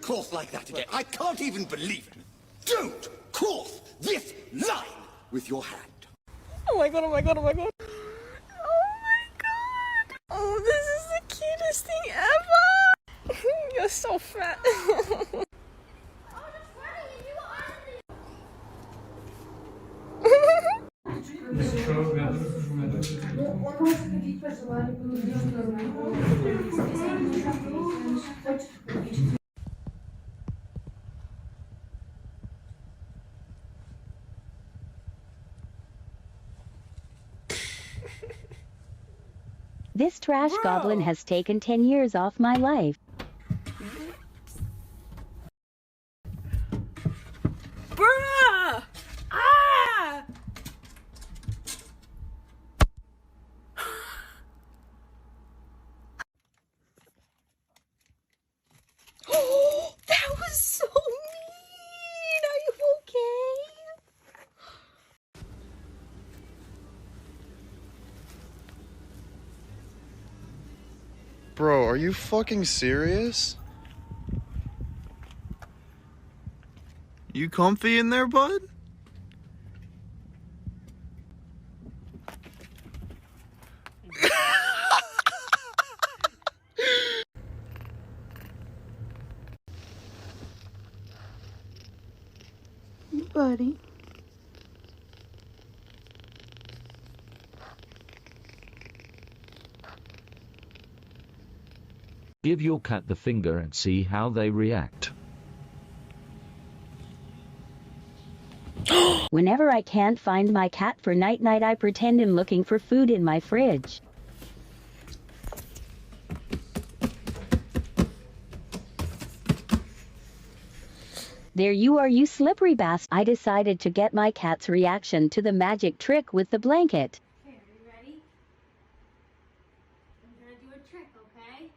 cough like that again. I can't even believe it. Don't cough this line with your hand. Oh my god, oh my god, oh my god. Oh my god. Oh, this is the cutest thing ever. You're so fat. This trash goblin has taken 10 years off my life. Bruh! Ah! Oh, that was so mean! Are you okay? Bro, are you fucking serious? You comfy in there, bud? Buddy. Give your cat the finger and see how they react. Whenever I can't find my cat for night-night, I pretend I'm looking for food in my fridge. There you are, you slippery bastard. I decided to get my cat's reaction to the magic trick with the blanket. Okay, are you ready? I'm gonna do a trick, okay?